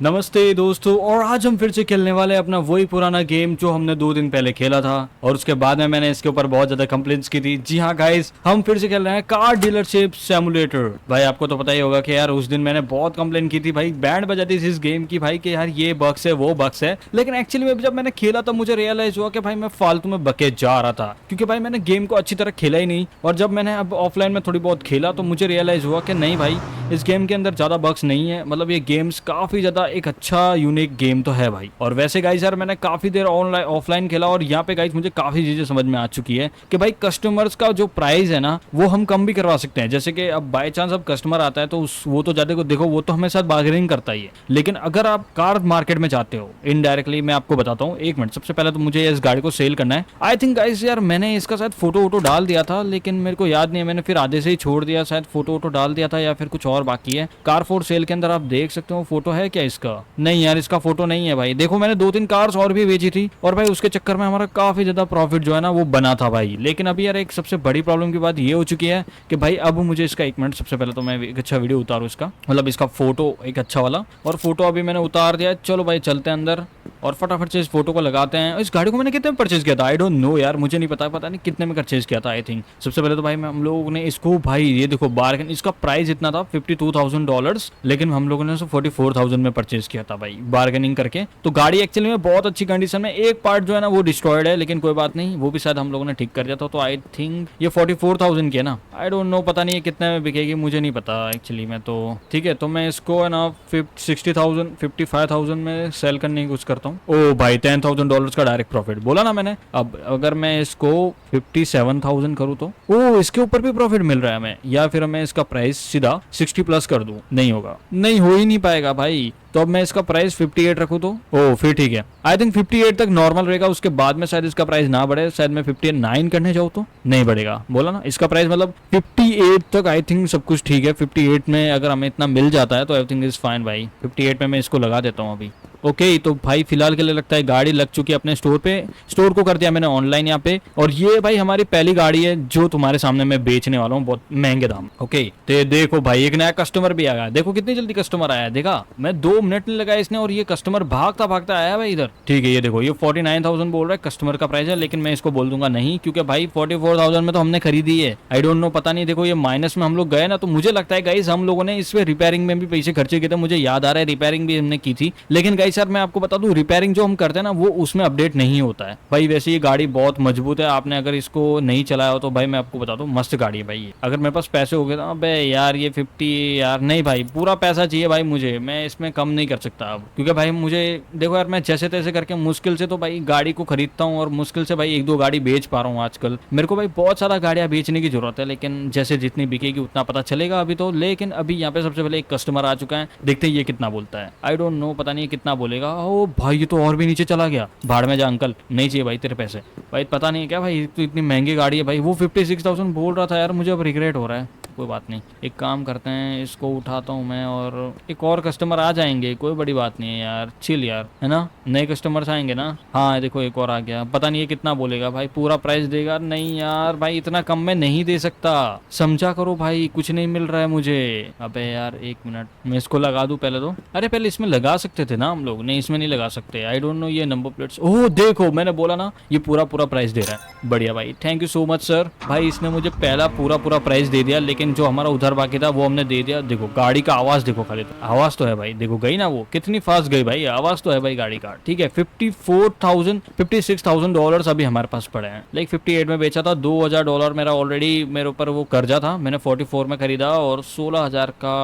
नमस्ते दोस्तों, और आज हम फिर से खेलने वाले हैं अपना वही पुराना गेम जो हमने 2 दिन पहले खेला था और उसके बाद में मैंने इसके ऊपर बहुत ज्यादा कंप्लेंट्स की थी। जी हाँ गाइस, हम फिर से खेल रहे हैं कार डीलरशिप सिमुलेटर। भाई आपको तो पता ही होगा कि यार उस दिन मैंने बहुत कंप्लेंट की थी, भाई बैंड बजाती थी इस गेम की भाई कि यार ये बग्स है वो बग्स है। लेकिन एक्चुअली में जब मैंने खेला तो मुझे रियलाइज हुआ कि भाई मैं फालतू में बके जा रहा था, क्योंकि भाई मैंने गेम को अच्छी तरह खेला ही नहीं। और जब मैंने अब ऑफलाइन में थोड़ी बहुत खेला तो मुझे रियलाइज हुआ कि नहीं भाई, इस गेम के अंदर ज्यादा बग्स नहीं है। मतलब ये गेम्स काफी ज्यादा एक अच्छा यूनिक गेम तो है भाई। और वैसे गाइस यार मैंने काफी देर ऑनलाइन ऑफलाइन खेला और यहाँ पे गाइस मुझे काफी चीजें समझ में आ चुकी है कि भाई कस्टमर्स का जो प्राइस है ना वो हम कम भी करवा सकते हैं। जैसे कि अब बाय चांस अब कस्टमर आता है तो वो तो ज्यादा को देखो, वो तो हमें साथ बार्गेनिंग करता ही है। लेकिन अगर आप कार मार्केट में जाते हो इनडायरेक्टली, मैं आपको बताता हूँ। एक मिनट, सबसे पहले तो मुझे इस गाड़ी को सेल करना है। आई थिंक गाइस यार मैंने इसका शायद फोटो वोटो डाल दिया था, लेकिन मेरे को याद नहीं है, मैंने फिर आधे से ही छोड़ दिया। शायद फोटो वोटो डाल दिया था या फिर कुछ और बाकी है। कार फोर सेल के अंदर आप देख सकते हो फोटो है क्या इसका? नहीं यार, इसका फोटो नहीं है भाई। देखो मैंने 2-3 कार्स और भी बेची थी और भाई उसके चक्कर में हमारा काफी ज्यादा प्रॉफिट जो है ना वो बना था भाई। लेकिन अभी यार एक सबसे बड़ी प्रॉब्लम की बात ये हो चुकी है कि भाई अब मुझे इसका, एक मिनट, सबसे पहले तो मैं एक अच्छा वीडियो उतारूं इसका, मतलब इसका फोटो एक अच्छा वाला। और फोटो अभी मैंने उतार दिया। चलो भाई चलते हैं अंदर और फटाफट से इस फोटो को लगाते हैं। इस गाड़ी को मैंने कितने में परचेज किया था आई डोंट नो यार, मुझे नहीं पता, पता नहीं कितने में परचेज किया था। आई थिंक सबसे पहले तो भाई हम लोगों ने इसको, भाई ये देखो बार्गेन, इसका प्राइस इतना था $52,000, लेकिन हम लोगों ने उसे 44,000 में परचेज किया था भाई बार्गेनिंग करके। तो गाड़ी एक्चुअली में बहुत अच्छी कंडीशन में, एक पार्ट जो है ना वो डिस्ट्रॉयड है, लेकिन कोई बात नहीं, वो भी शायद हम लोगों ने ठीक कर दिया था। तो आई थिंक ये 44,000 की है ना, आई डोंट नो, पता नहीं है कितने में बिकेगी, मुझे नहीं पता एक्चुअली में। तो ठीक है, तो मैं इसको है ना 60,000 55,000 में सेल करने की कोशिश करता हूँ। ओ भाई $10,000 का डायरेक्ट प्रॉफिट बोला ना मैंने। अब अगर मैं इसको 57,000 करूँ तो ओ इसके ऊपर भी प्रॉफिट मिल रहा है हमें, या फिर मैं इसका प्राइस सीधा 60 प्लस कर दूं? नहीं होगा, नहीं हो ही नहीं पाएगा भाई। तो अब मैं इसका प्राइस 58 रखूँ तो ओ फिर ठीक है। आई थिंक 58 तक नॉर्मल रहेगा, उसके बाद में शायद इसका प्राइस ना बढ़े। शायद मैं 59 करने जाऊँ तो नहीं बढ़ेगा, बोला ना। इसका प्राइस मतलब 58 तक आई थिंक सब कुछ ठीक है। 58 में अगर हमें इतना मिल जाता है तो आई थिंक इज फाइन भाई। 58 में मैं इसको लगा देता हूँ अभी। ओके तो भाई फिलहाल के लिए लगता है गाड़ी लग चुकी है अपने स्टोर पे। स्टोर को कर दिया मैंने ऑनलाइन यहाँ पे। और ये भाई हमारी पहली गाड़ी है जो तुम्हारे सामने मैं बेचने वाला हूँ बहुत महंगे दाम। ओके तो देखो भाई एक नया कस्टमर भी आ गया। देखो कितनी जल्दी कस्टमर आया, देखा मैं 2 मिनट नहीं लगाया इसने और ये कस्टमर भागता भागता आया भाई इधर। ठीक है, ये देखो ये 49,000 बोल रहा है कस्टमर का प्राइस है, लेकिन मैं इसको बोल दूंगा नहीं, क्योंकि भाई 44,000 में तो हमने खरीदी है। आई डोंट नो, पता नहीं। देखो ये माइनस में हम लोग गए ना, तो मुझे लगता है गाइस हम लोगों ने इस पे रिपेयरिंग में भी पैसे खर्चे किए थे। मुझे याद आ रहा है रिपेयरिंग भी हमने की थी। लेकिन गाइस यार मैं आपको बता दूं, रिपेयरिंग जो हम करते हैं ना वो उसमें अपडेट नहीं होता है भाई। वैसे ये गाड़ी बहुत मजबूत है, आपने अगर इसको नहीं चलाया हो तो भाई मैं आपको बता दूं मस्त गाड़ी है भाई ये। अगर मेरे पास पैसे हो गए तो अबे यार ये 50 यार नहीं भाई, पूरा पैसा चाहिए भाई मुझे, मैं इसमें कम नहीं कर सकता अब। क्योंकि भाई मुझे देखो यार, मैं जैसे तैसे करके मुश्किल से तो भाई गाड़ी को खरीदता हूँ और मुश्किल से भाई 1-2 गाड़ी बेच पा रहा हूँ आजकल। मेरे को भाई बहुत सारा गाड़ियां बेचने की जरूरत है, लेकिन जैसे जितनी बिकेगी उतना पता चलेगा अभी तो। लेकिन अभी यहाँ पे सबसे पहले एक कस्टमर आ चुका है, देखते हैं ये कितना बोलता है। आई डोंट नो, पता नहीं कितना बोलेगा। ओ भाई ये तो और भी नीचे चला गया। भाड़ में जा अंकल, नहीं चाहिए भाई तेरे पैसे। भाई पता नहीं क्या भाई, तो इतनी महंगी गाड़ी है भाई। वो 56,000 बोल रहा था यार, मुझे अब रिग्रेट हो रहा है। कोई बात नहीं, एक काम करते हैं, इसको उठाता हूँ मैं और एक और कस्टमर आ जाएंगे, कोई बड़ी बात नहीं है यार, चिल यार, है ना। नए कस्टमर्स आएंगे ना। हाँ देखो एक और आ गया, पता नहीं ये कितना बोलेगा भाई, पूरा प्राइस देगा? नहीं यार भाई इतना कम में नहीं दे सकता, समझा करो भाई, कुछ नहीं मिल रहा है मुझे। अबे यार एक मिनट, मैं इसको लगा दूं पहले तो। अरे पहले इसमें लगा सकते थे ना हम लोग, नहीं इसमें नहीं लगा सकते। आई डोंट नो, ये नंबर प्लेट्स, ओह देखो मैंने बोला ना, ये पूरा पूरा प्राइस दे रहा है। बढ़िया भाई, thank you so much sir. भाई इसने मुझे पहला पूरा पूरा प्राइस दे दिया, लेकिन जो हमारा उधर बाकी था वो हमने दे दिया। देखो गाड़ी का आवाज देखो, खाली तो आवाज तो है भाई, देखो गई ना वो, कितनी फास्ट गई भाई, आवाज तो है भाई गाड़ी का। ठीक है, $56,000 अभी हमारे पास पड़े हैं। लाइक 58 में बेचा था, $2,000 मेरा ऑलरेडी मेरे ऊपर वो कर्जा था। मैंने 44 में खरीदा और 16,000 का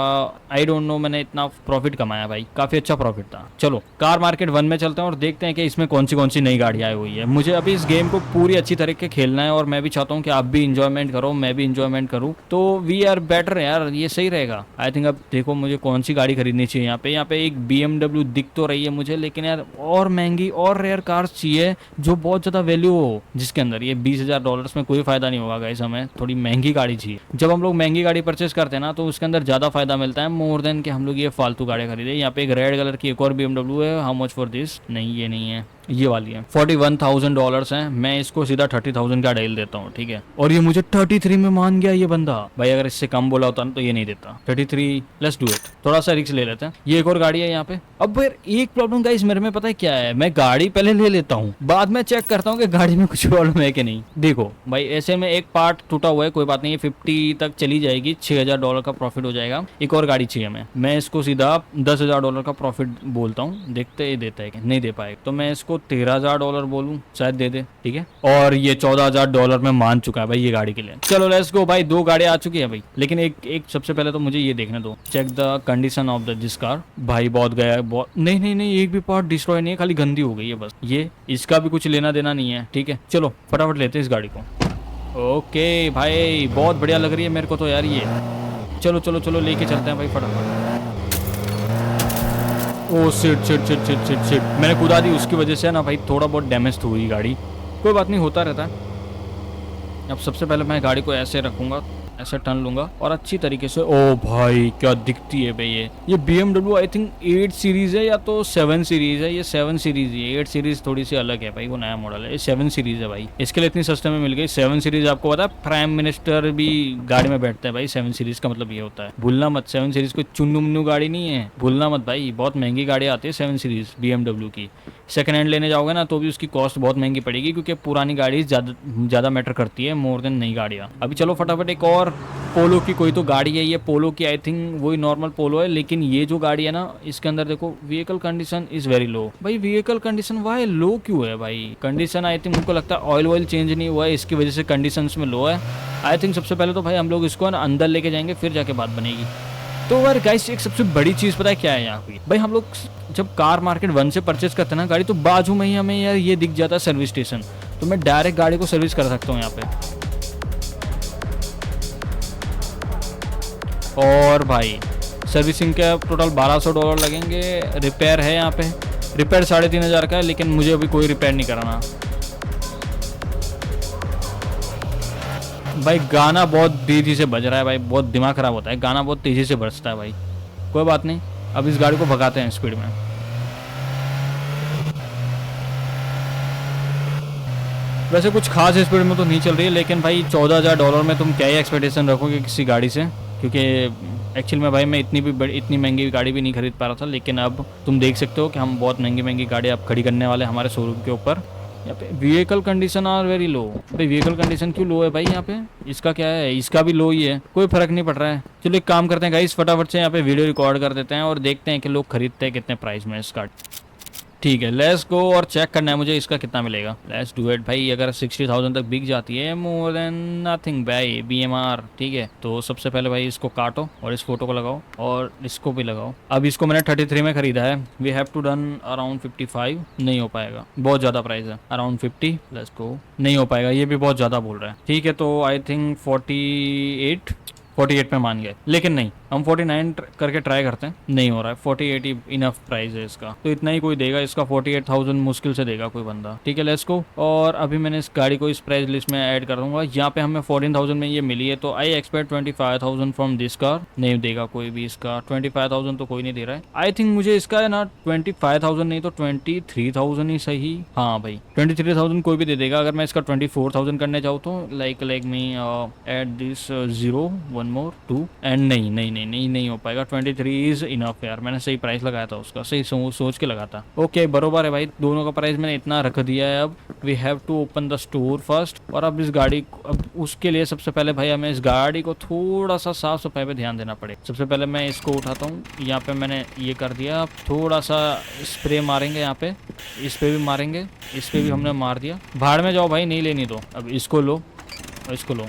आई डोंट नो मैंने इतना प्रॉफिट कमाया भाई, काफी अच्छा प्रॉफिट था। चलो कार मार्केट 1 में चलते हैं और देखते हैं कि इसमें कौन सी नई गाड़ी आई हुई है। मुझे अभी इस गेम को पूरी अच्छी तरीके खेलना है और मैं भी चाहता हूँ कि आप भी इंजॉयमेंट करो, मैं भी इंजॉयमेंट करूँ, तो वी आर बेटर यार, ये सही रहेगा। आई थिंक अब देखो मुझे कौन सी गाड़ी खरीदनी चाहिए। यहाँ पे एक BMW दिख तो रही है मुझे, लेकिन यार और महंगी और रेयर कार्स चाहिए जो बहुत ज्यादा वैल्यू हो, जिसके अंदर ये $20,000 में कोई फायदा नहीं होगा गाइस। हमें थोड़ी महंगी गाड़ी चाहिए। जब हम लोग महंगी गाड़ी परचेस करते हैं ना तो उसके अंदर ज्यादा फायदा मिलता है, मोर देन कि हम लोग ये फालतू गाड़ी खरीदे। यहाँ पे एक रेड कलर की एक और BMW है, हाउ मच फॉर दिस? नहीं ये नहीं है। ये वाली है, $41,000 है। मैं इसको सीधा 30,000 का डील देता हूँ, ठीक है। और ये मुझे 33 में मान गया ये बंदा। भाई अगर इससे कम बोला होता ना तो ये नहीं देता। 33, लेट्स डू इट। थोड़ा सा रिस्क ले लेते हैं। ये एक और गाड़ी है यहाँ पे। अब फिर एक प्रॉब्लम गाइस मेरे में पता है क्या है, मैं गाड़ी पहले ले लेता हूँ, बाद में चेक करता हूँ कि गाड़ी में कुछ प्रॉब्लम है कि नहीं। देखो भाई ऐसे में एक पार्ट टूटा हुआ है, कोई बात नहीं, 50 तक चली जाएगी, $6,000 का प्रॉफिट हो जाएगा। एक और गाड़ी चाहिए हमें, मैं इसको सीधा $10,000 का प्रॉफिट बोलता हूँ, देखते ही देता है कि नहीं दे पाएगा। तो मैं इसको $13,000 बोलूँ, शायद दे दे, ठीक है। और ये $14,000 में मान चुका है भाई ये गाड़ी के लिए। चलो लेट्स गो भाई, 2 गाड़ियां आ चुकी है भाई। लेकिन एक सबसे पहले तो मुझे ये देखने दो, check the condition of the this car. भाई बहुत गया है, बहुत। नहीं नहीं नहीं, एक भी पार्ट डिस्ट्रॉय नहीं है, खाली गंदी हो गई है बस। ये इसका भी कुछ लेना देना नहीं है, ठीक है। चलो फटाफट लेते हैं इस गाड़ी को। ओके भाई बहुत बढ़िया लग रही है मेरे को तो यार ये। चलो चलो चलो लेके चलते हैं भाई फटाफट। Oh shit shit shit shit shit shit, मैंने कूदा दी, उसकी वजह से ना भाई थोड़ा बहुत डैमेज तो हुई गाड़ी। कोई बात नहीं, होता रहता है। अब सबसे पहले मैं गाड़ी को ऐसे रखूंगा, ऐसे टर्न लूंगा और अच्छी तरीके से। ओ भाई क्या दिखती है भाई ये BMW आई थिंक 8 सीरीज है या तो 7 सीरीज है। ये 7 सीरीज है, 8 सीरीज थोड़ी सी अलग है भाई, वो नया मॉडल है। ये 7 सीरीज है भाई, इसके लिए इतनी सस्ते में मिल गई। 7 सीरीज आपको पता है प्राइम मिनिस्टर भी गाड़ी में बैठता है भाई। 7 सीरीज का मतलब ये होता है, भूलना मत। 7 सीरीज कोई चुन्नू मुन्नू गाड़ी नहीं है, भूलना मत भाई। बहुत महंगी गाड़ी आती है 7 सीरीज BMW की। सेकंड हैंड लेने जाओगे ना तो भी उसकी कॉस्ट बहुत महंगी पड़ेगी, क्योंकि पुरानी गाड़ी ज़्यादा मैटर करती है मोर देन नई गाड़ियाँ। अभी चलो फटाफट एक और पोलो की कोई तो गाड़ी है, ये पोलो की आई थिंक वही नॉर्मल पोलो है। लेकिन ये जो गाड़ी है ना इसके अंदर देखो vehicle condition is very low. भाई व्हीकल कंडीशन वाई लो क्यों है भाई? कंडीशन आई थिंक मुझको लगता है ऑयल चेंज नहीं हुआ है, इसकी वजह से कंडीशन में लो है आई थिंक। सबसे पहले तो भाई हम लोग इसको ना अंदर लेके जाएंगे, फिर जाके बात बनेगी। तो यार गाइस एक सबसे बड़ी चीज़ पता है क्या है यहाँ पे भाई? हम लोग जब कार मार्केट 1 से परचेज करते हैं ना गाड़ी, तो बाजू में ही हमें यार ये दिख जाता है सर्विस स्टेशन। तो मैं डायरेक्ट गाड़ी को सर्विस कर सकता हूँ यहाँ पे। और भाई सर्विसिंग का टोटल $1,200 लगेंगे। रिपेयर है यहाँ पे, रिपेयर 3,500 का है, लेकिन मुझे अभी कोई रिपेयर नहीं कराना। भाई गाना बहुत तेज़ी से बज रहा है भाई, बहुत दिमाग ख़राब होता है, गाना बहुत तेज़ी से बजता है भाई। कोई बात नहीं, अब इस गाड़ी को भगाते हैं स्पीड में। वैसे कुछ खास स्पीड में तो नहीं चल रही है, लेकिन भाई $14,000 में तुम क्या ही एक्सपेक्टेशन रखोगे किसी गाड़ी से? क्योंकि एक्चुअल में भाई मैं इतनी महंगी गाड़ी भी नहीं खरीद पा रहा था। लेकिन अब तुम देख सकते हो कि हम बहुत महंगी गाड़ी अब खड़ी करने वाले हमारे शोरूम के ऊपर। यहाँ पे vehicle condition are very low. भाई व्हीकल कंडीशन क्यों लो है भाई यहाँ पे? इसका क्या है? इसका भी लो ही है, कोई फर्क नहीं पड़ रहा है। चलो एक काम करते हैं गाइस, फटाफट से यहाँ पे वीडियो रिकॉर्ड कर देते हैं और देखते हैं कि लोग खरीदते हैं कितने प्राइस में इस गाड़ी। ठीक है लेट्स गो, और चेक करना है मुझे इसका कितना मिलेगा। लेट्स डू इट भाई। अगर 60,000 तक बिक जाती है, मोर देन नथिंग भाई, BMR, ठीक है। तो सबसे पहले भाई इसको काटो और इस फोटो को लगाओ और इसको भी लगाओ। अब इसको मैंने 33 में खरीदा है। We have to done around 55। नहीं हो पाएगा, बहुत ज़्यादा प्राइस है। Around 50, let's go. नहीं हो पाएगा, ये भी बहुत ज़्यादा बोल रहा है। ठीक है तो आई थिंक 48 में मान गए, लेकिन नहीं, हम 49 करके ट्राई करते हैं। नहीं हो रहा है, 48 ही इनफ प्राइस है इसका, तो इतना ही कोई देगा इसका। 48,000 मुश्किल से देगा कोई बंदा। ठीक है लेट्स गो। और अभी मैंने इस गाड़ी को इस प्राइस लिस्ट में ऐड कर दूंगा। यहाँ पे हमें 14,000 में ये मिली है, तो I expect 25,000 from this car. नहीं देगा कोई भी इसका, 25,000 तो कोई नहीं दे रहा है। आई थिंक मुझे इसका है ना 25,000 नहीं तो 23,000 ही सही। हाँ भाई 23,000 कोई भी दे देगा। अगर मैं इसका 24,000 करने जाऊँ तो like me add this 0 1 more 2 and नहीं हो पाएगा। 23 इज इनफ यार, मैंने सही प्राइस लगाया था उसका, सही सोच के लगा था। ओके बरोबर है भाई, दोनों का प्राइस मैंने इतना रख दिया है। अब we have to open the store first. और अब इस गाड़ी अब उसके लिए सबसे पहले भाई हमें इस गाड़ी को थोड़ा सा साफ सफाई पे ध्यान देना पड़ेगा। सबसे पहले मैं इसको उठाता हूँ, यहाँ पे मैंने ये कर दिया। थोड़ा सा स्प्रे मारेंगे यहाँ पे, इस पे भी मारेंगे, इस पे भी हमने मार दिया। भाड़ में जाओ भाई, नहीं लेनी तो। अब इसको लो और इसको लो।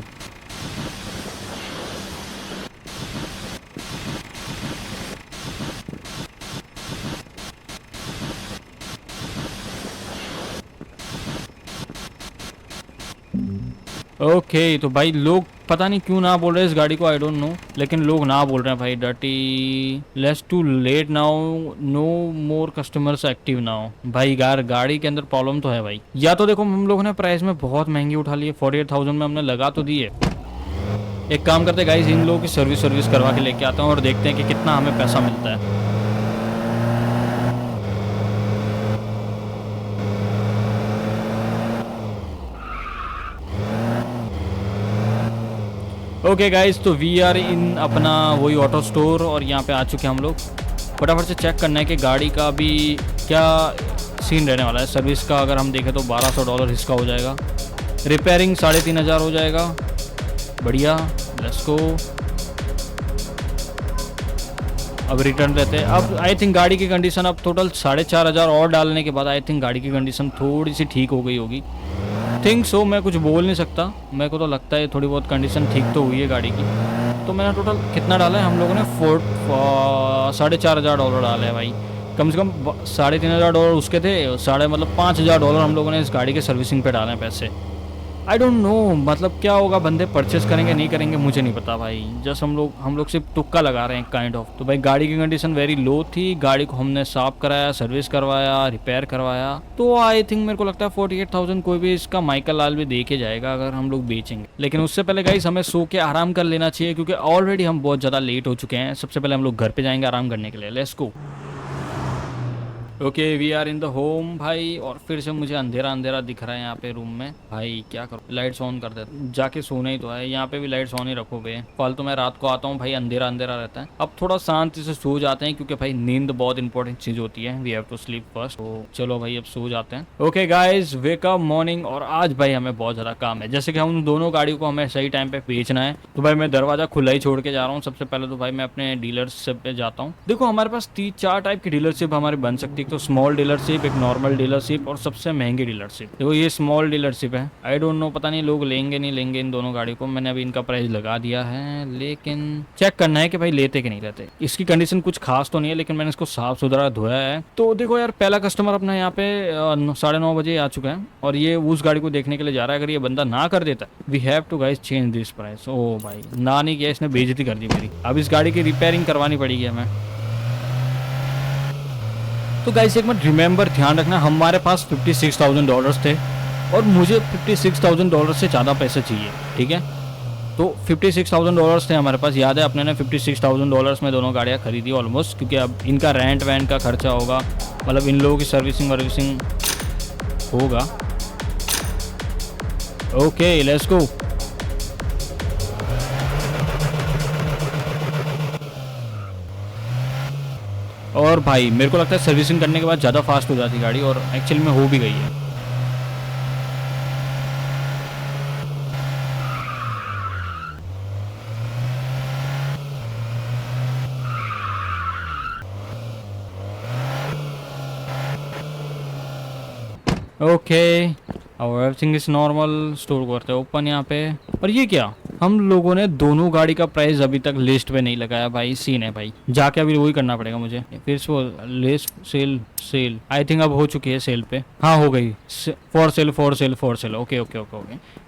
ओके तो भाई लोग पता नहीं क्यों ना बोल रहे हैं इस गाड़ी को, आई डोंट नो, लेकिन लोग ना बोल रहे हैं भाई dirty. Let's to late now, no more customers active now. भाई यार गाड़ी के अंदर प्रॉब्लम तो है भाई। या तो देखो हम लोगों ने प्राइस में बहुत महंगी उठा ली है, 48,000 में हमने लगा तो दी है। एक काम करते हैं गाइस, इन लोगों की सर्विस करवा के लेके आता हूँ और देखते हैं कि कितना हमें पैसा मिलता है। ओके गाइस, तो वी आर इन अपना वही ऑटो स्टोर और यहाँ पे आ चुके हैं हम लोग। फटाफट से चेक करना है कि गाड़ी का भी क्या सीन रहने वाला है। सर्विस का अगर हम देखें तो $1200 इसका हो जाएगा, रिपेयरिंग 3500 हो जाएगा। बढ़िया, लेट्स गो। अब रिटर्न लेते हैं। अब आई थिंक गाड़ी की कंडीशन अब टोटल 4500 और डालने के बाद आई थिंक गाड़ी की कंडीशन थोड़ी सी ठीक हो गई होगी। थिंक सो, मैं कुछ बोल नहीं सकता, मेरे को तो लगता है थोड़ी बहुत कंडीशन ठीक तो हुई है गाड़ी की। तो मैंने टोटल कितना डाला है हम लोगों ने, $4500 डाला है भाई। कम से कम $3500 उसके थे, साढ़े मतलब $5000 हम लोगों ने इस गाड़ी के सर्विसिंग पे डाले हैं पैसे। आई डोंट नो मतलब क्या होगा, बंदे परचेस करेंगे नहीं करेंगे मुझे नहीं पता भाई। जस्ट हम लोग सिर्फ तुक्का लगा रहे हैं काइंड ऑफ। तो भाई गाड़ी की कंडीशन वेरी लो थी, गाड़ी को हमने साफ कराया, सर्विस करवाया, रिपेयर करवाया। तो आई थिंक मेरे को लगता है 48,000 कोई भी इसका माइकल लाल भी दे के जाएगा अगर हम लोग बेचेंगे। लेकिन उससे पहले गाइस हमें सो के आराम कर लेना चाहिए, क्योंकि ऑलरेडी हम बहुत ज़्यादा लेट हो चुके हैं। सबसे पहले हम लोग घर पे जाएंगे आराम करने के लिए। Let's go. Okay, we are in the home भाई। और फिर से मुझे अंधेरा अंधेरा दिख रहा है यहाँ पे रूम में। भाई क्या करो, लाइट्स ऑन कर देते, जाके सोना ही तो है। यहाँ पे भी लाइट्स ऑन ही रखो बे, फालतू मैं रात को आता हूँ भाई, अंधेरा अंधेरा रहता है। अब थोड़ा शांति से सो जाते हैं, क्योंकि भाई नींद बहुत इंपॉर्टेंट चीज होती है। We have to sleep first. तो चलो भाई अब सो जाते हैं। Okay guys, wake up morning. और आज भाई हमें बहुत ज्यादा काम है, जैसे कि हम दोनों गाड़ियों को हमें सही टाइम पे बेचना है। तो भाई मैं दरवाजा खुला ही छोड़ के जा रहा हूँ। सबसे पहले तो भाई मैं अपने डीलरशिप पे जाता हूँ। देखो हमारे पास 3-4 टाइप की डीलरशिप हमारी बन सकती है। तो स्मॉल डीलरशिप, एक नॉर्मल डीलरशिप और सबसे महंगी डीलरशिप। देखो ये स्मॉल डीलरशिप है। आई डोंट नो, पता नहीं लोग लेंगे नहीं लेंगे इन दोनों गाड़ी को। मैंने अभी इनका प्राइस लगा दिया है, लेकिन चेक करना है कि भाई लेते कि नहीं लेते। इसकी कंडीशन कुछ खास तो नहीं है, लेकिन मैंने इसको साफ सुथरा धोया है। तो देखो यार, पहला कस्टमर अपना यहाँ पे 9:30 बजे आ चुका है और ये उस गाड़ी को देखने के लिए जा रहा है। अगर ये बंदा ना कर देता, we have to guys change this price. ओ भाई ना नहीं किया, इसने बेइज्जती कर दी मेरी। अब इस गाड़ी की रिपेयरिंग करवानी पड़ेगी हमें। तो गाइस एक मिनट रिमेंबर, ध्यान रखना हमारे पास $56,000 थे और मुझे $56,000 से ज़्यादा पैसे चाहिए, ठीक है। तो $56,000 थे हमारे पास, याद है अपने ने $56,000 में दोनों गाड़ियाँ खरीदी ऑलमोस्ट, क्योंकि अब इनका रेंट वैंट का खर्चा होगा, मतलब इन लोगों की सर्विसिंग वर्विसिंग होगा। Okay let's go. और भाई मेरे को लगता है सर्विसिंग करने के बाद ज़्यादा फास्ट हो जाती गाड़ी, और एक्चुअली में हो भी गई है। ओके और एवरीथिंग इज नॉर्मल। स्टोर करते हैं ओपन यहाँ पे। और ये क्या, हम लोगों ने दोनों गाड़ी का प्राइस अभी तक लिस्ट पे नहीं लगाया भाई, सीन है भाई। जाके अभी वही करना पड़ेगा मुझे। फिर से लिस्ट सेल आई थिंक अब हो चुकी है सेल पे। हाँ हो गई, फॉर सेल। ओके।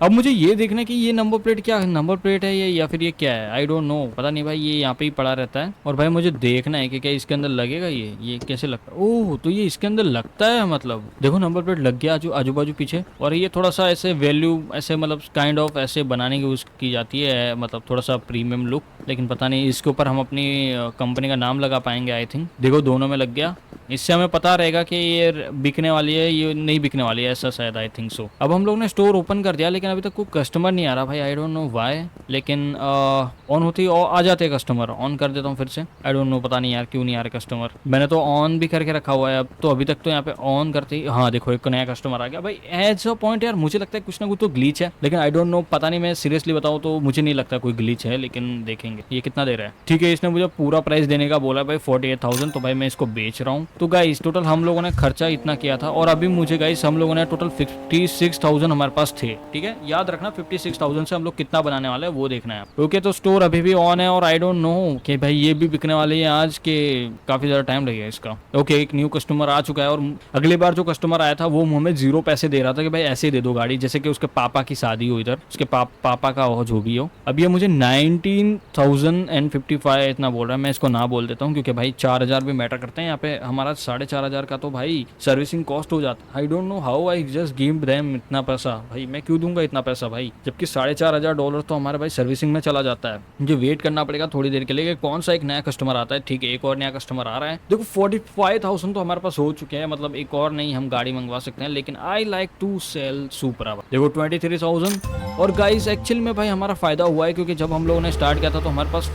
अब मुझे ये देखना है कि ये नंबर प्लेट क्या नंबर प्लेट है ये, या फिर ये क्या है, आई डोंट नो, पता नहीं भाई। ये यहाँ पे ही पड़ा रहता है। और भाई मुझे देखना है कि क्या इसके अंदर लगेगा ये कैसे लगता है। ओह तो ये इसके अंदर लगता है, मतलब देखो नंबर प्लेट लग गया आजू बाजू पीछे। और ये थोड़ा सा ऐसे वैल्यू ऐसे मतलब काइंड ऑफ ऐसे बनाने की की जाती है, मतलब थोड़ा सा प्रीमियम लुक। लेकिन पता नहीं इसके ऊपर हम अपनी कंपनी का नाम लगा पाएंगे आई थिंक। देखो दोनों में लग गया, इससे हमें पता रहेगा कि ये बिकने वाली है ये नहीं बिकने वाली है, ऐसा शायद आई थिंक सो। अब हम लोग ने स्टोर ओपन कर दिया, लेकिन अभी तक कोई कस्टमर नहीं आ रहा भाई, आई डोंट नो व्हाई। लेकिन ऑन होती और आ जाते कस्टमर। ऑन कर देता हूँ फिर से, आई डोंट नो पता नहीं यार क्यों नहीं आ रहे कस्टमर। मैंने तो ऑन भी करके रखा हुआ है अब तो, अभी तक तो यहाँ पे ऑन करते ही हाँ देखो एक नया कस्टमर आ गया भाई। एज अ पॉइंट यार मुझे लगता है कुछ ना कुछ तो ग्लिच है, लेकिन आई डोंट नो, पता नहीं। मैं सीरियसली बताऊँ तो मुझे नहीं लगता कोई ग्लिच है, लेकिन देखेंगे। ये कितना दे रहा है, ठीक है इसने मुझे पूरा प्राइस देने का बोला भाई 48,000। तो भाई मैं इसको बेच रहा हूँ। तो गाइस टोटल हम लोगों ने खर्चा इतना किया था, और अभी मुझे गाइस हम लोगों ने टोटल 56,000 हमारे पास थे, ठीक है। याद रखना 56,000 से हम लोग कितना बनाने वाले हैं वो देखना है। ओके तो स्टोर अभी भी ऑन है, और आई डोंट नो कि भाई ये भी बिकने वाली है आज के, काफी ज्यादा टाइम लगेगा इसका। ओके एक न्यू कस्टमर आ चुका है, और अगली बार जो कस्टमर आया था वो हमें 0 पैसे दे रहा था कि भाई ऐसे दे दो गाड़ी, जैसे कि उसके पापा की शादी हो, इधर उसके पापा का हो जो भी हो। अब ये मुझे 19,055 इतना बोल रहा है। मैं इसको ना बोल देता हूँ, क्योंकि भाई 4,000 भी मैटर करते हैं यहाँ पे। हमारा 4,500 का तो भाई सर्विसिंग कॉस्ट हो जाता है। I don't know how I just give them इतना पैसा। भाई मैं क्यों दूंगा इतना पैसा भाई, जबकि $4,500 तो हमारा भाई सर्विसिंग में चला जाता है। मुझे वेट करना पड़ेगा थोड़ी देर के लिए कि कौन सा एक नया कस्टमर आता है। ठीक है, एक और नया कस्टमर आ रहा है। देखो 45,000 तो हमारे पास हो चुके हैं, मतलब एक और नहीं हम गाड़ी मंगवा सकते हैं, लेकिन आई लाइक टू सेल सुपरा। देखो 23,000। और गाइस एक्चुअल में भाई हमारा फायदा हुआ है, क्योंकि जब हम लोगों ने स्टार्ट किया था तो हमारे पास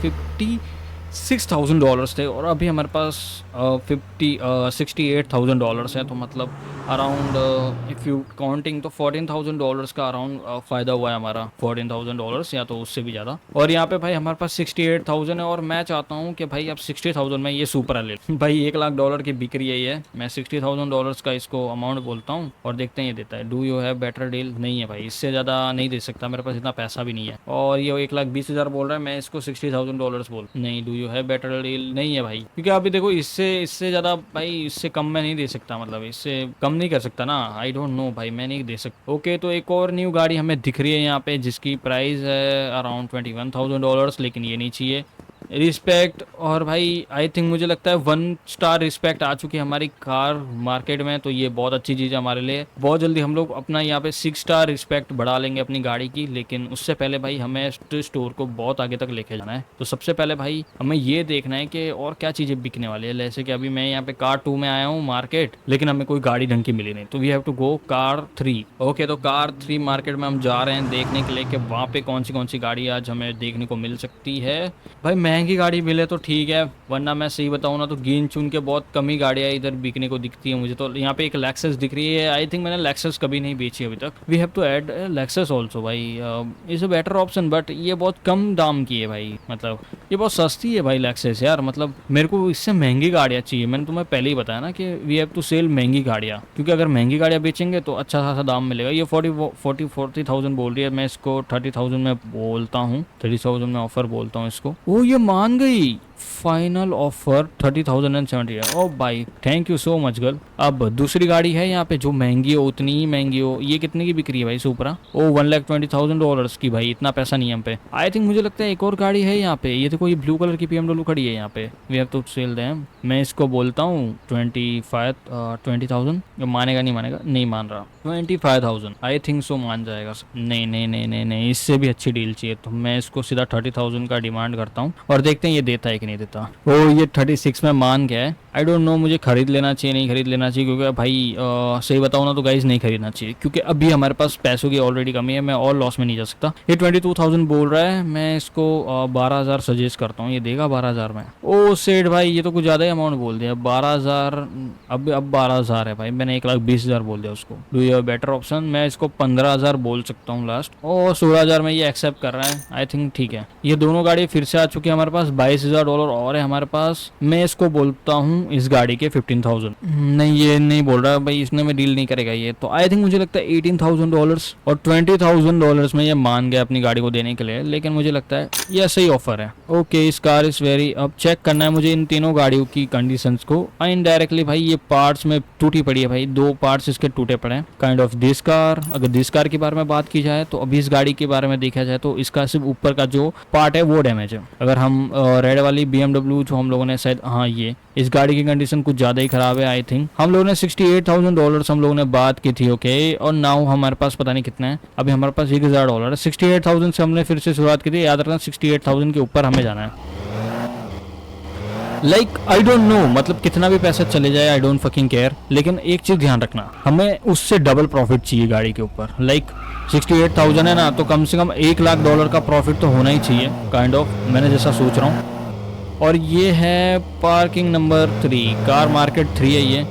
$56,000 थे और अभी हमारे पास $68,000 है। तो मतलब अराउंड इफ़ यू काउंटिंग तो $14,000 का अराउंड फ़ायदा हुआ है हमारा, $14,000 या तो उससे भी ज़्यादा। और यहाँ पे भाई हमारे पास 68,000 है और मैं चाहता हूँ कि भाई अब 60,000 में ये सुपर ले भाई $1,00,000 की बिक्री है ये। मैं $60,000 का इसको अमाउंट बोलता हूँ और देखते हैं ये देता है। Do you have better deal? नहीं है भाई, इससे ज़्यादा नहीं दे सकता, मेरे पास इतना पैसा भी नहीं है। और ये 1,20,000 बोल रहा है, मैं इसको $60,000 बोल। नहीं, do you have better deal? नहीं है भाई, क्योंकि अभी देखो इससे ज़्यादा भाई इससे कम में नहीं दे सकता, मतलब इससे कम नहीं कर सकता ना। आई डोंट नो भाई, मैं नहीं दे सकता। ओके, तो एक और न्यू गाड़ी हमें दिख रही है यहाँ पे जिसकी प्राइस है अराउंड $21,000, लेकिन ये नहीं चाहिए। रिस्पेक्ट, और भाई आई थिंक मुझे लगता है 1 स्टार रिस्पेक्ट आ चुकी है हमारी कार मार्केट में, तो ये बहुत अच्छी चीज़ है हमारे लिए। बहुत जल्दी हम लोग अपना यहाँ पे 6 स्टार रिस्पेक्ट बढ़ा लेंगे अपनी गाड़ी की, लेकिन उससे पहले भाई हमें स्टोर को बहुत आगे तक लेके जाना है। तो सबसे पहले भाई हमें ये देखना है कि और क्या चीज़ें बिकने वाली है। जैसे कि अभी मैं यहाँ पे कार 2 में आया हूँ मार्केट, लेकिन हमें कोई गाड़ी ढंग की मिली नहीं, तो we have to go car 3। Okay, तो कार 3 मार्केट में हम जा रहे हैं देखने के लिए कि वहाँ पे कौन सी गाड़ी आज हमें देखने को मिल सकती है। भाई महंगी गाड़ी मिले तो ठीक है, वरना मैं सही बताऊँ ना तो गिन चुन के बहुत कम ही गाड़ियाँ इधर बिकने को दिखती है मुझे। तो यहाँ पे एक लेक्सस दिख रही है, आई थिंक मैंने लेक्सस कभी नहीं बेची अभी तक। We have to add Lexus also भाई, is a better option, but ये बहुत कम दाम की है भाई, मतलब ये बहुत सस्ती है भाई लेक्सस यार। मतलब मेरे को इससे महंगी गाड़ियाँ चाहिए। मैंने तुम्हें पहले ही बताया ना कि वी हैव टू सेल महंगी गाड़ियाँ, क्योंकि अगर महंगी गाड़ियाँ बेचेंगे तो अच्छा खासा दाम मिलेगा। ये 40,000 बोल रही है, मैं इसको 30,000 में बोलता हूँ, 30,000 में ऑफर बोलता हूँ इसको। ओ ये मान गई, फाइनल ऑफर 30,070। ओ भाई thank you so much girl. अब दूसरी गाड़ी है यहाँ पे जो महंगी हो, उतनी ही महंगी हो। ये कितने की बिक्री है भाई सुपरा? ओ $1,20,000 की। भाई इतना पैसा नहीं है हम पे। आई थिंक मुझे लगता है एक और गाड़ी है यहाँ पे, ये देखो ये ब्लू कलर की BMW खड़ी है यहाँ पे। We have to sell them. मैं इसको बोलता हूँ 20,000। मानेगा नहीं मानेगा? नहीं मान रहा। 25,000 आई थिंक सो मान जाएगा। नहीं नहीं नहीं नहीं नहीं, इससे भी अच्छी डील चाहिए, तो मैं इसको सीधा 30,000 का डिमांड करता हूँ और देखते हैं ये देता है कि नहीं देता। ओ ये 36 में मान गया है। आई डोंट नो मुझे खरीद लेना चाहिए नहीं खरीद लेना चाहिए, क्योंकि भाई सही बताऊँ ना तो गाइस नहीं खरीदना चाहिए, क्योंकि अभी हमारे पास पैसों की ऑलरेडी कमी है। मैं और लॉस में नहीं जा सकता। ये 22,000 बोल रहा है, मैं इसको 12,000 सजेस्ट करता हूँ। ये देगा 12,000 में? ओ सेठ भाई ये तो कुछ ज़्यादा ही अमाउंट बोल दिया। 12,000 अब 12,000 है भाई, मैंने 1,20,000 बोल दिया उसको। Do you have better option? मैं इसको 15,000 बोल सकता हूँ लास्ट। ओ 16,000 में ये एक्सेप्ट कर रहा है, आई थिंक ठीक है। ये दोनों गाड़ी फिर से आ चुकी है हमारे पास। $22,000 और है हमारे पास। मैं इसको बोलता हूँ इस गाड़ी के 15,000। नहीं ये नहीं बोल रहा भाई, इसने में डील नहीं करेगा ये, तो आई थिंक मुझे लगता है $18,000 और $20,000 में ये मान गया अपनी गाड़ी को देने के लिए, लेकिन मुझे लगता है ये सही ऑफर है। ओके इस कार इज वेरी, अब चेक करना है मुझे इन तीनों गाड़ियों की कंडीशंस को। इनडायरेक्टली भाई ये पार्ट्स में टूटी पड़ी है भाई, 2 पार्ट्स इसके टूटे पड़े हैं काइंड ऑफ दिस कार। अगर दिस कार के बारे में बात की जाए तो अभी इस गाड़ी के बारे में देखा जाए तो इसका सिर्फ ऊपर का जो पार्ट है वो डैमेज है। अगर हम रेड वाली BMW जो हम लोगों ने शायद, हाँ ये इस गाड़ी की कंडीशन कुछ ज़्यादा ही खराब है। आई थिंक हम लोगों ने $68,000 हम लोगों ने बात की थी। ओके और नाउ हमारे पास पता नहीं कितना है, अभी हमारे पास $1,000 है। 68,000 से हमने फिर से शुरुआत की थी, याद रखना 68,000 के ऊपर हमें जाना है। लाइक आई डोंट नो, मतलब कितना भी पैसा चले जाए आई डोंट फकिंग केयर, लेकिन एक चीज़ ध्यान रखना, हमें उससे डबल प्रॉफिट चाहिए गाड़ी के ऊपर। लाइक 68,000 है ना, तो कम से कम $1,00,000 का प्रॉफिट तो होना ही चाहिए काइंड ऑफ, मैंने जैसा सोच रहा हूँ। और ये है पार्किंग नंबर 3, कार मार्केट 3 है ये,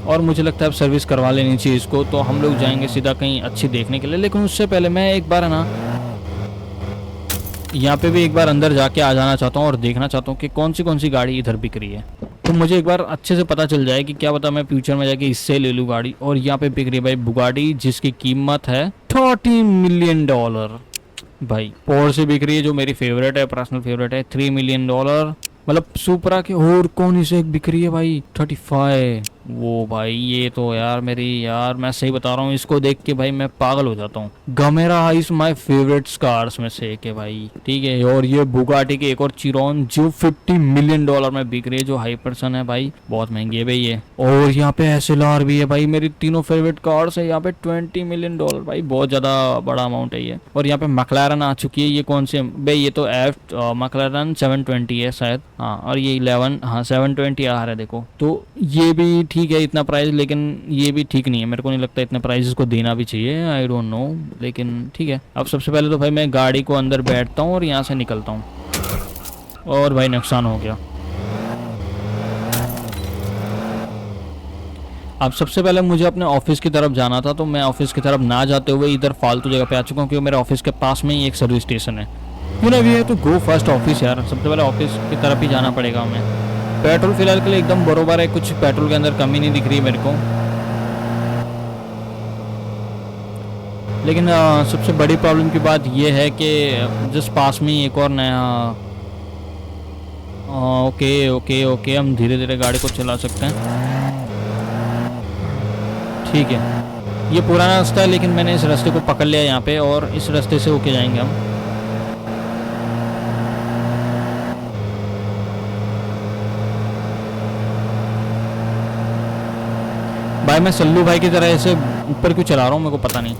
और मुझे लगता है अब सर्विस करवा लेनी चाहिए इसको। तो हम लोग जाएंगे सीधा कहीं अच्छी देखने के लिए, लेकिन उससे पहले मैं एक बार है ना यहाँ पे भी एक बार अंदर जाके आ जाना चाहता हूँ और देखना चाहता हूँ कि कौन सी गाड़ी इधर बिक रही है, तो मुझे एक बार अच्छे से पता चल जाए कि क्या पता मैं फ्यूचर में जाके इससे ले लूँ गाड़ी। और यहाँ पे बिक रही है भाई बुगाटी, जिसकी कीमत है $30 मिलियन। भाई पोर्शे बिक रही है जो मेरी फेवरेट है, पर्सनल फेवरेट है, $3 मिलियन। मतलब सुपरा के और कौन इसे एक बिक रही है भाई 35। वो भाई ये तो यार मेरी यार मैं सही बता रहा हूँ, इसको देख के भाई मैं पागल हो जाता हूँ। गमेरा इज माय फेवरेट कार्स में से एक है भाई, ठीक है। और ये बुगाटी की एक और चिरॉन जो $50 मिलियन में बिक रही है, जो हाइपरसन है भाई, बहुत महंगी है भाई ये। और यहाँ पे एसएलआर भी है भाई, मेरी तीनों फेवरेट कार्स है यहाँ पे। $20 मिलियन भाई, बहुत ज्यादा बड़ा अमाउंट है ये। और यहाँ पे मैक्लारन आ चुकी है, ये कौन से भाई, ये तो एफ मैक्लारन 720 है शायद, हाँ। और ये 11, हाँ 720 आ रहा है देखो। तो ये भी ठीक है इतना प्राइस, लेकिन ये भी ठीक नहीं है, मेरे को नहीं लगता इतने प्राइसेस को देना भी चाहिए, आई डोंट नो, लेकिन ठीक है। अब सबसे पहले तो भाई मैं गाड़ी को अंदर बैठता हूँ और यहाँ से निकलता हूँ। और भाई नुकसान हो गया। अब सबसे पहले मुझे अपने ऑफिस की तरफ जाना था, तो मैं ऑफिस की तरफ ना जाते हुए इधर फालतू जगह पे आ चुका हूँ, क्योंकि मेरे ऑफिस के पास में ही एक सर्विस स्टेशन है। क्यों ना भी है तो गो फर्स्ट ऑफिस यार, सबसे पहले ऑफिस की तरफ ही जाना पड़ेगा हमें। पेट्रोल फिलहाल के लिए एकदम बरोबर है, कुछ पेट्रोल के अंदर कमी नहीं दिख रही मेरे को। लेकिन सबसे बड़ी प्रॉब्लम की बात यह है कि जिस पास में ही एक और नया, ओके ओके ओके, हम धीरे धीरे गाड़ी को चला सकते हैं, ठीक है। ये पुराना रास्ता है, लेकिन मैंने इस रास्ते को पकड़ लिया यहाँ पे, और इस रास्ते से होके जाएंगे हम। भाई मैं सल्लू भाई की तरह ऐसे ऊपर क्यों चला रहा हूँ, मेरे को पता नहीं।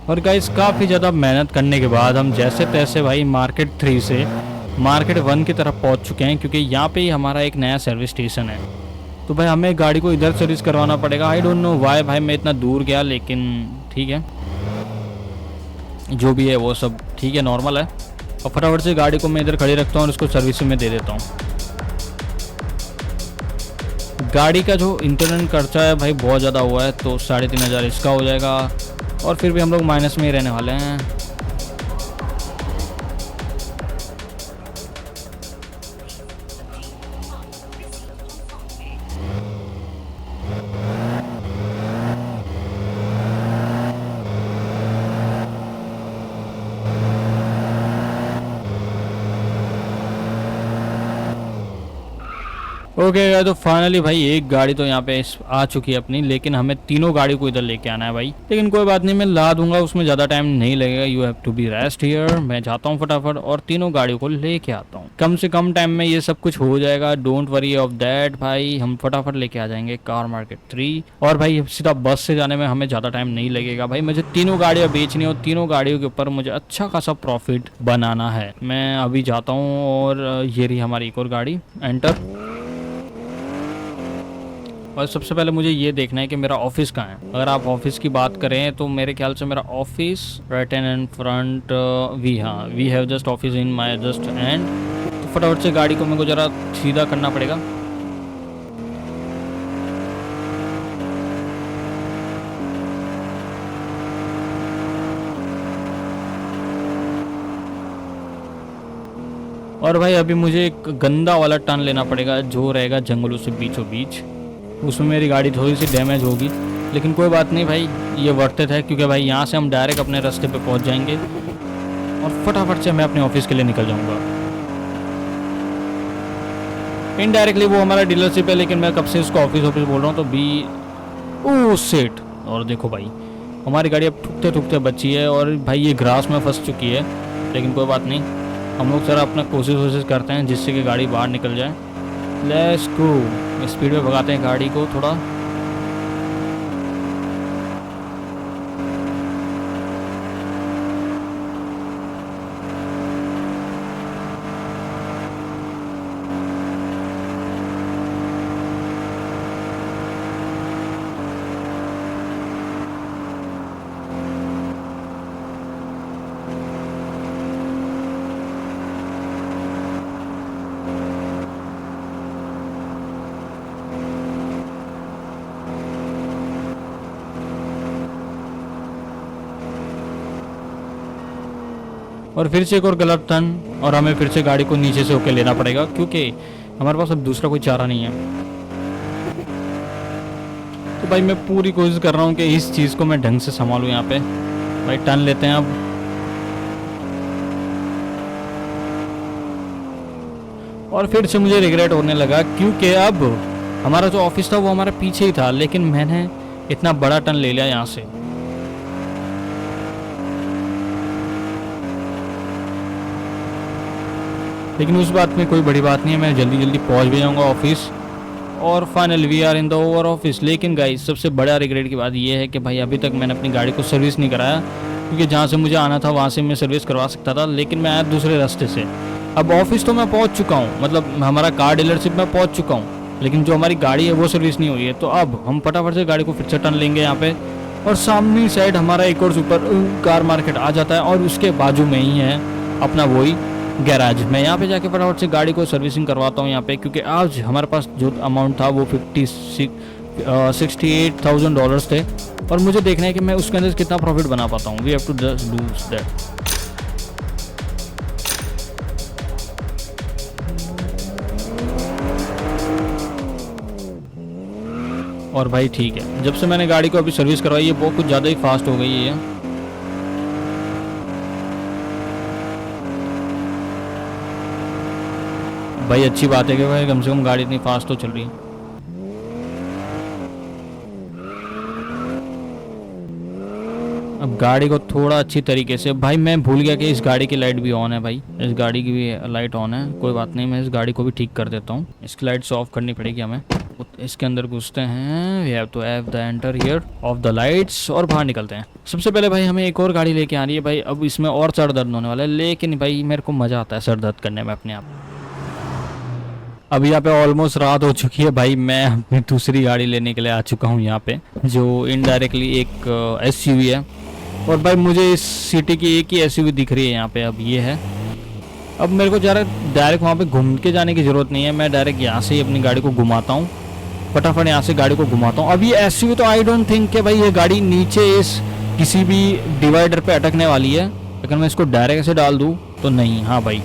और गाइस काफ़ी ज़्यादा मेहनत करने के बाद हम जैसे तैसे भाई मार्केट 3 से मार्केट 1 की तरफ पहुंच चुके हैं, क्योंकि यहाँ पे ही हमारा एक नया सर्विस स्टेशन है। तो भाई हमें गाड़ी को इधर सर्विस करवाना पड़ेगा। आई डोंट नो वाई भाई मैं इतना दूर गया, लेकिन ठीक है, जो भी है वो सब ठीक है, नॉर्मल है। और फटाफट से गाड़ी को मैं इधर खड़ी रखता हूँ और इसको सर्विसिंग में दे देता हूँ। गाड़ी का जो इंटरनल खर्चा है भाई बहुत ज़्यादा हुआ है, तो 3500 इसका हो जाएगा, और फिर भी हम लोग माइनस में ही रहने वाले हैं। ओके तो फाइनली भाई एक गाड़ी तो यहाँ पे आ चुकी है अपनी, लेकिन हमें तीनों गाड़ी को इधर लेके आना है भाई। लेकिन कोई बात नहीं, मैं ला दूंगा, उसमें ज़्यादा टाइम नहीं लगेगा। You have to be rest here. मैं जाता हूँ फटाफट और तीनों गाड़ियों को लेके आता हूँ। कम से कम टाइम में ये सब कुछ हो जाएगा, डोंट वरी ऑफ दैट भाई। हम फटाफट लेके आ जाएंगे कार मार्केट 3। और भाई सीधा बस से जाने में हमें ज़्यादा टाइम नहीं लगेगा भाई। मुझे तीनों गाड़ियाँ बेचनी और तीनों गाड़ियों के ऊपर मुझे अच्छा खासा प्रॉफिट बनाना है। मैं अभी जाता हूँ और ये रही हमारी एक और गाड़ी, एंटर। और सबसे पहले मुझे ये देखना है कि मेरा ऑफिस कहाँ है। अगर आप ऑफिस की बात करें तो मेरे ख्याल से मेरा office right end in front, we have just office in my just end. तो फटाफट से गाड़ी को मेरे को ज़रा सीधा करना पड़ेगा। और भाई अभी मुझे एक गंदा वाला टर्न लेना पड़ेगा जो रहेगा जंगलों से बीचों बीच। उसमें मेरी गाड़ी थोड़ी सी डैमेज होगी, लेकिन कोई बात नहीं भाई, ये वर्थ इट है, क्योंकि भाई यहाँ से हम डायरेक्ट अपने रास्ते पे पहुँच जाएंगे और फटाफट से मैं अपने ऑफिस के लिए निकल जाऊँगा। इनडायरेक्टली वो हमारा डीलरशिप है, लेकिन मैं कब से इसको ऑफिस ऑफिस बोल रहा हूँ, तो बी ओ सेट। और देखो भाई हमारी गाड़ी अब ठुकते ठुकते बची है, और भाई ये ग्रास में फंस चुकी है। लेकिन कोई बात नहीं, हम लोग ज़रा अपना कोशिश करते हैं जिससे कि गाड़ी बाहर निकल जाए। Let's go. स्पीड में भगाते हैं गाड़ी को थोड़ा। और फिर से एक और गलत टर्न, और हमें फिर से गाड़ी को नीचे से होके लेना पड़ेगा क्योंकि हमारे पास अब दूसरा कोई चारा नहीं है। तो भाई मैं पूरी कोशिश कर रहा हूँ कि इस चीज़ को मैं ढंग से संभालूँ। यहाँ पे भाई टर्न लेते हैं अब। और फिर से मुझे रिग्रेट होने लगा क्योंकि अब हमारा जो ऑफिस था वो हमारे पीछे ही था, लेकिन मैंने इतना बड़ा टर्न ले लिया यहाँ से। लेकिन उस बात में कोई बड़ी बात नहीं है, मैं जल्दी जल्दी पहुंच भी जाऊंगा ऑफिस। और final we are in the over office. लेकिन गाइस सबसे बड़ा रिग्रेट की बात यह है कि भाई अभी तक मैंने अपनी गाड़ी को सर्विस नहीं कराया, क्योंकि जहाँ से मुझे आना था वहाँ से मैं सर्विस करवा सकता था, लेकिन मैं आया दूसरे रास्ते से। अब ऑफिस तो मैं पहुँच चुका हूँ, मतलब हमारा कार डीलरशिप में पहुँच चुका हूँ, लेकिन जो हमारी गाड़ी है वो सर्विस नहीं हुई है। तो अब हम फटाफट से गाड़ी को फिर से टर्न लेंगे यहाँ पे, और सामने साइड हमारा एक और सुपर कार मार्केट आ जाता है, और उसके बाजू में ही है अपना वही गैराज। मैं यहाँ पे जाके फटाफट से गाड़ी को सर्विसिंग करवाता हूँ यहाँ पे, क्योंकि आज हमारे पास जो अमाउंट था वो $68,000 थे, और मुझे देखना है कि मैं उसके अंदर कितना प्रॉफिट बना पाता हूँ। We have to just do that. और भाई ठीक है, जब से मैंने गाड़ी को अभी सर्विस करवाई है वो कुछ ज़्यादा ही फास्ट हो गई है। भाई अच्छी बात है कि भाई कम से कम गाड़ी इतनी फास्ट तो चल रही है। अब गाड़ी को थोड़ा अच्छी तरीके से, भाई मैं भूल गया कि इस गाड़ी की लाइट भी ऑन है। भाई इस गाड़ी की भी लाइट ऑन है, कोई बात नहीं, मैं इस गाड़ी को भी ठीक कर देता हूँ। इसकी लाइट्स ऑफ करनी पड़ेगी हमें। इसके अंदर घुसते हैं, we have to have the enter here of the lights, और बाहर निकलते हैं। सबसे पहले भाई हमें एक और गाड़ी लेके आ रही है भाई। अब इसमें और सर दर्द होने वाला है, लेकिन भाई मेरे को मज़ा आता है सर दर्द करने में अपने आप। अब यहाँ पे ऑलमोस्ट रात हो चुकी है भाई, मैं अपनी दूसरी गाड़ी लेने के लिए आ चुका हूँ यहाँ पे, जो इनडायरेक्टली एक एसयूवी है। और भाई मुझे इस सिटी की एक ही एसयूवी दिख रही है यहाँ पे, अब ये है। अब मेरे को डायरेक्ट वहाँ पे घूम के जाने की ज़रूरत नहीं है, मैं डायरेक्ट यहाँ से ही अपनी गाड़ी को घुमाता हूँ, फटाफट यहाँ से गाड़ी को घुमाता हूँ। अब ये एसयूवी तो आई डोंट थिंक कि भाई ये गाड़ी नीचे इस किसी भी डिवाइडर पे अटकने वाली है। अगर मैं इसको डायरेक्ट ऐसे डाल दूँ तो नहीं, हाँ भाई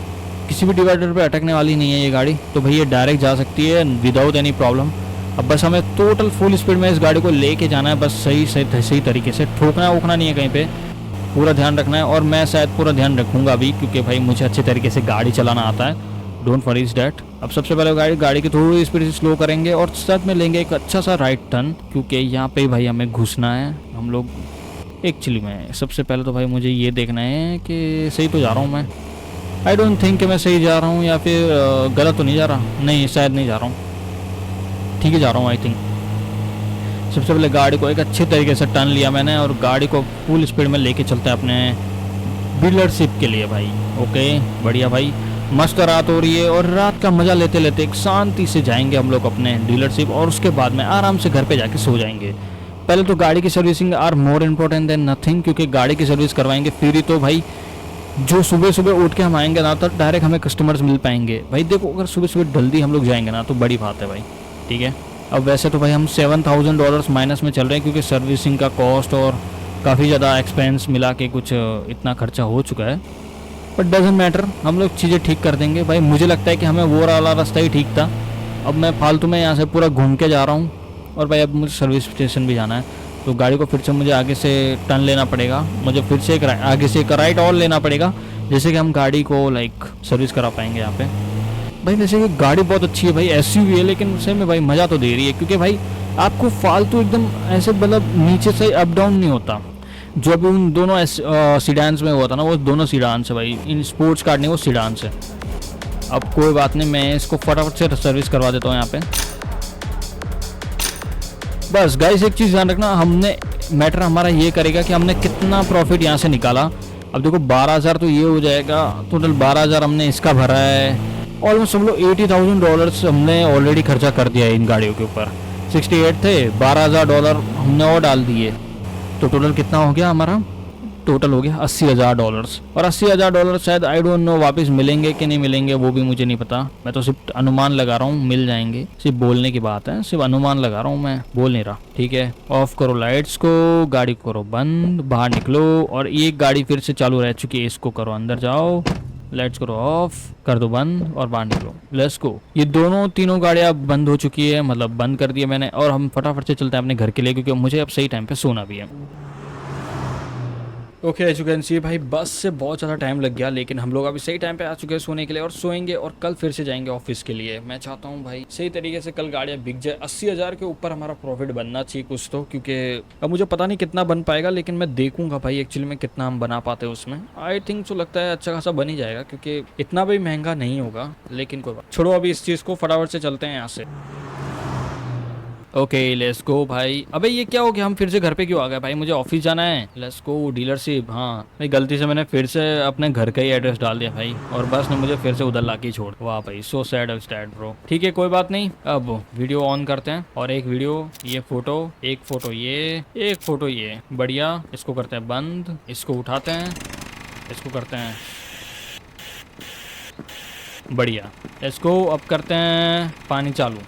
किसी भी डिवाइडर पे अटकने वाली नहीं है ये गाड़ी, तो भाई ये डायरेक्ट जा सकती है विदाउट एनी प्रॉब्लम। अब बस हमें टोटल फुल स्पीड में इस गाड़ी को लेके जाना है, बस सही तरीके से, ठोकना वोकना नहीं है कहीं पे, पूरा ध्यान रखना है। और मैं शायद पूरा ध्यान रखूँगा भी, क्योंकि भाई मुझे अच्छे तरीके से गाड़ी चलाना आता है, डोंट वरीज डैट। अब सबसे पहले गाड़ी की थोड़ी स्पीड से स्लो करेंगे, और साथ में लेंगे एक अच्छा सा राइट टर्न, क्योंकि यहाँ पे भाई हमें घुसना है हम लोग एक्चुअली में। सबसे पहले तो भाई मुझे ये देखना है कि सही तो जा रहा हूँ मैं। आई डोंट थिंक कि मैं सही जा रहा हूँ या फिर गलत तो नहीं जा रहा, नहीं शायद नहीं जा रहा हूँ, ठीक है जा रहा हूँ आई थिंक। सबसे पहले गाड़ी को एक अच्छे तरीके से टर्न लिया मैंने, और गाड़ी को फुल स्पीड में लेके चलते हैं अपने डीलरशिप के लिए भाई। ओके बढ़िया भाई, मस्त रात हो रही है, और रात का मज़ा लेते लेते एक शांति से जाएंगे हम लोग अपने डीलरशिप, और उसके बाद में आराम से घर पे जाके सो जाएंगे। पहले तो गाड़ी की servicing are more important than nothing, क्योंकि गाड़ी की सर्विस करवाएंगे फिर ही तो भाई जो सुबह सुबह उठ के हम आएंगे ना तो डायरेक्ट हमें कस्टमर्स मिल पाएंगे। भाई देखो अगर सुबह सुबह जल्दी हम लोग जाएंगे ना तो बड़ी बात है भाई, ठीक है। अब वैसे तो भाई हम $7,000 माइनस में चल रहे हैं, क्योंकि सर्विसिंग का कॉस्ट और काफ़ी ज़्यादा एक्सपेंस मिला के कुछ इतना खर्चा हो चुका है, बट डजेंट मैटर, हम लोग चीज़ें ठीक कर देंगे भाई। मुझे लगता है कि हमें वो वाला रास्ता ही ठीक था। अब मैं फालतू में यहाँ से पूरा घूम के जा रहा हूँ, और भाई अब मुझे सर्विस स्टेशन भी जाना है, तो गाड़ी को फिर से मुझे आगे से टर्न लेना पड़ेगा, मुझे फिर से आगे से एक राइट और लेना पड़ेगा, जैसे कि हम गाड़ी को लाइक सर्विस करा पाएंगे यहाँ पे। भाई वैसे ये गाड़ी बहुत अच्छी है भाई, एसयूवी है, लेकिन उसे में भाई मज़ा तो दे रही है, क्योंकि भाई आपको फालतू एकदम ऐसे मतलब नीचे से अप डाउन नहीं होता, जो अभी उन दोनों सीडान्स में हुआ था ना, वो दोनों सीडान्स है भाई, इन स्पोर्ट्स कार नहीं वो सीडान्स है। अब कोई बात नहीं, मैं इसको फटाफट से सर्विस करवा देता हूँ यहाँ पे। बस गाइस एक चीज़ ध्यान रखना, हमने मैटर हमारा ये करेगा कि हमने कितना प्रॉफिट यहाँ से निकाला। अब देखो 12,000 तो ये हो जाएगा, टोटल 12,000 हमने इसका भरा है। ऑलमोस्ट हम लोग $80,000 हमने ऑलरेडी खर्चा कर दिया है इन गाड़ियों के ऊपर। 68 थे, $12,000 हमने और डाल दिए, तो टोटल कितना हो गया हमारा? टोटल हो गया $80,000। और $80,000 शायद आई डोंट नो वापस मिलेंगे कि नहीं मिलेंगे, वो भी मुझे नहीं पता। मैं तो सिर्फ अनुमान लगा रहा हूँ, मिल जाएंगे। सिर्फ बोलने की बात है, सिर्फ अनुमान लगा रहा हूँ, मैं बोल नहीं रहा। ठीक है, ऑफ करो लाइट्स को, गाड़ी करो बंद, बाहर निकलो। और एक गाड़ी फिर से चालू रह चुकी है, इसको करो अंदर जाओ, लाइट्स करो ऑफ, कर दो बंद और बाहर निकलो। Let's go. ये दोनों तीनों गाड़ियाँ बंद हो चुकी है, मतलब बंद कर दिया मैंने। और हम फटाफट से चलते हैं अपने घर के लिए, क्योंकि मुझे अब सही टाइम पे सोना भी है। Okay as you can see भाई, बस से बहुत ज़्यादा टाइम लग गया, लेकिन हम लोग अभी सही टाइम पे आ चुके हैं सोने के लिए, और सोएंगे और कल फिर से जाएंगे ऑफिस के लिए। मैं चाहता हूँ भाई सही तरीके से कल गाड़ियाँ बिक जाए। 80,000 के ऊपर हमारा प्रॉफिट बनना चाहिए कुछ तो, क्योंकि अब मुझे पता नहीं कितना बन पाएगा, लेकिन मैं देखूंगा भाई एक्चुअली में कितना हम बना पाते हैं उसमें। आई थिंक तो लगता है अच्छा खासा बन ही जाएगा, क्योंकि इतना भी महंगा नहीं होगा। लेकिन कोई बात छोड़ो, अभी इस चीज़ को फटाफट से चलते हैं यहाँ से। ओके लेट्स गो भाई। अबे ये क्या हो गया, हम फिर से घर पे क्यों आ गए भाई? मुझे ऑफिस जाना है। Let's go dealership. हाँ भाई, गलती से मैंने फिर से अपने घर का ही एड्रेस डाल दिया भाई, और बस ने मुझे फिर से उधर लाके छोड़। वाह भाई, सो सैड ब्रो। ठीक है कोई बात नहीं, अब वीडियो ऑन करते हैं, और एक वीडियो, ये फोटो, एक फोटो ये, एक फोटो ये, बढ़िया। इसको करते हैं बंद, इसको उठाते हैं, इसको करते हैं बढ़िया। इसको अब करते हैं पानी चालू।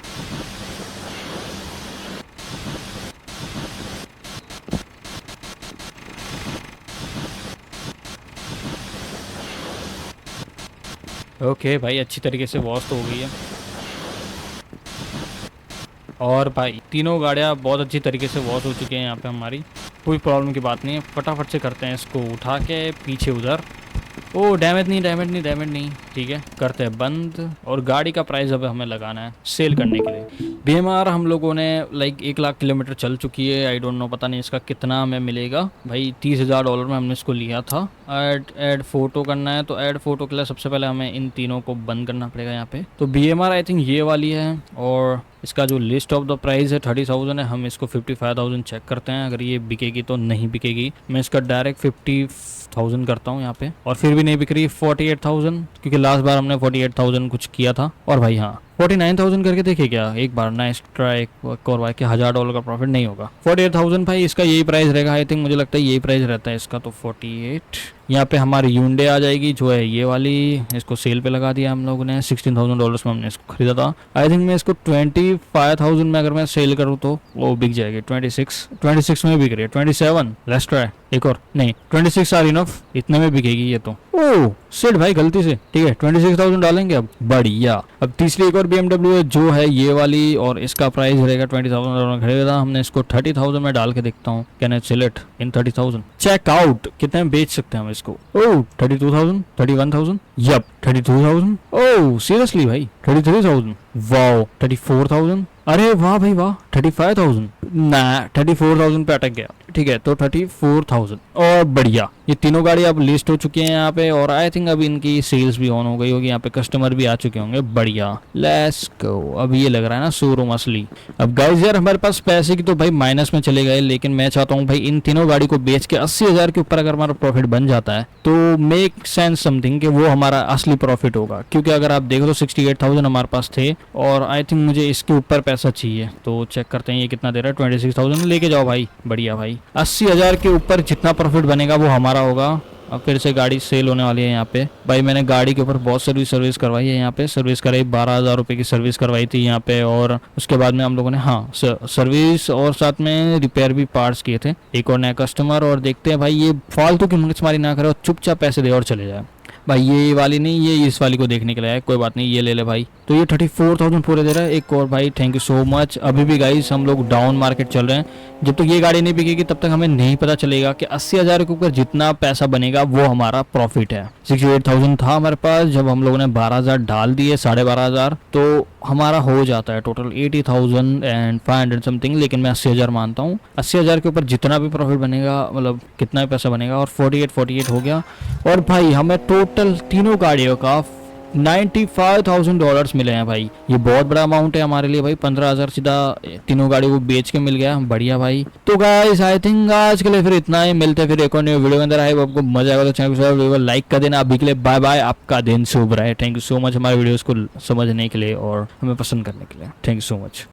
ओके भाई, अच्छी तरीके से वॉश तो हो गई है। और भाई तीनों गाड़ियाँ बहुत अच्छी तरीके से वॉश हो चुकी हैं यहाँ पे हमारी, कोई प्रॉब्लम की बात नहीं है। फटाफट से करते हैं इसको उठा के पीछे उधर। ओ डैमेज नहीं। ठीक है, करते हैं बंद। और गाड़ी का प्राइस अब हमें लगाना है सेल करने के लिए। बीएमआर हम लोगों ने लाइक 1 लाख किलोमीटर चल चुकी है। आई डोंट नो, पता नहीं इसका कितना हमें मिलेगा भाई। $30,000 में हमने इसको लिया था। ऐड फोटो करना है, तो ऐड फोटो के लिए सबसे पहले हमें इन तीनों को बंद करना पड़ेगा यहाँ पे। तो बीएमआर आई थिंक ये वाली है, और इसका जो लिस्ट ऑफ द प्राइस है 30,000 है। हम इसको 55,000 चेक करते हैं, अगर ये बिकेगी तो नहीं बिकेगी। मैं इसका डायरेक्ट 50,000 करता हूँ यहाँ पे, और फिर भी नहीं बिक रही 48,000, क्योंकि लास्ट बार हमने 48,000 कुछ किया था। और भाई हाँ 49,000 करके देखिए क्या एक बार, नाइस ट्राई। और भाई कि $1,000 का प्रॉफिट नहीं होगा। 48,000 भाई इसका यही प्राइस रहेगा। आई थिंक मुझे लगता है यही प्राइस रहता है इसका, तो 48। यहाँ पे हमारी यूंडे आ जाएगी जो है ये वाली, इसको सेल पे लगा दिया हम लोगों ने। $16,000 में हमने इसको खरीदा था। आई थिंक मैं इसको 25,000 में अगर मैं सेल करूँ तो वो बिक जाएगी। 26 में बिक रही है। 27 लेट्स ट्राई। एक और नहीं, 26 आर इनफ, इतने में बिकेगी ये तो। ओह सेट भाई गलती से। ठीक है 26,000 डालेंगे अब, बढ़िया। अब तीसरी एक और BMW है जो है ये वाली, और इसका प्राइस रहेगा $20,000 खरीदा। हमने इसको 30,000 में डाल के देखता हूँ, can I sell it in 30,000। Check out, कितने में बेच सकते हैं हम इसको? ओह 32,000, 31,000, यप 32,000। ओह सीरियसली भाई 33,000, वाओ 34,000, अरे वाह भाई वाह 35,000 ना, 34,000 पे अटक गया। ठीक है तो 34,000 और बढ़िया। ये तीनों गाड़ी अब लिस्ट हो चुकी हैं यहाँ पे, और आई थिंक अभी इनकी सेल्स भी ऑन हो गई होगी। यहाँ पे कस्टमर भी आ चुके होंगे, बढ़िया। Let's go. अब ये लग रहा है ना शोरूम असली। अब गाइस यार हमारे पास पैसे की तो भाई माइनस में चले गए, लेकिन मैं चाहता हूँ भाई इन तीनों गाड़ी को बेच के 80,000 के ऊपर अगर हमारा प्रॉफिट बन जाता है तो मेक सेंस समथिंग कि वो हमारा असली प्रॉफिट होगा। क्योंकि अगर आप देखो तो 68,000 हमारे पास थे, और आई थिंक मुझे इसके ऊपर पैसा चाहिए। तो चेक करते हैं ये कितना दे रहा है। 26,000 लेके जाओ भाई, बढ़िया भाई। 80,000 के ऊपर जितना प्रॉफिट बनेगा वो हमारा होगा। अब फिर से गाड़ी सेल होने वाली है यहाँ पे। भाई मैंने गाड़ी के ऊपर बहुत सर्विस करवाई है। यहाँ पे सर्विस कराई, 12,000 रुपये की सर्विस करवाई थी यहाँ पे। और उसके बाद में हम लोगों ने हाँ सर्विस और साथ में रिपेयर भी पार्ट्स किए थे। एक और नया कस्टमर, और देखते हैं भाई ये फालतू की मगजमारी ना करे और चुपचाप पैसे दे और चले जाए। भाई ये वाली नहीं, ये इस वाली को देखने के लिए है। कोई बात नहीं, ये ले ले भाई। तो ये 34,000 पूरे दे रहा है। एक और भाई थैंक यू सो मच। अभी भी गाइस हम लोग डाउन मार्केट चल रहे हैं। जब तक ये गाड़ी नहीं बिकेगी तब तक हमें नहीं पता चलेगा कि 80,000 के ऊपर जितना पैसा बनेगा वो हमारा प्रॉफिट है। 68,000 था हमारे पास, जब हम लोगों ने 12,000 डाल दिए, 12,500, तो हमारा हो जाता है टोटल 80,500 समथिंग। लेकिन मैं 80,000 मानता हूँ। 80,000 के ऊपर जितना भी प्रॉफिट बनेगा, मतलब कितना भी पैसा बनेगा, और 48 हो गया। और भाई हमें टोटल तीनों गाड़ियों का $95,000 मिले हैं भाई। ये बहुत बड़ा अमाउंट है हमारे लिए भाई। 15,000 सीधा तीनों गाड़ी को बेच के मिल गया, बढ़िया भाई। तो गाइस आई थिंक आज के लिए फिर इतना ही, मिलते हैं फिर एक और न्यू वीडियो के अंदर। आई आपको मजा आएगा तो चैनल को लाइक कर देना। अभी के लिए बाय बाय, आपका दिन शुभ रहे। थैंक यू सो मच हमारे वीडियोस को समझने के लिए और हमें पसंद करने के लिए। Thank you so much.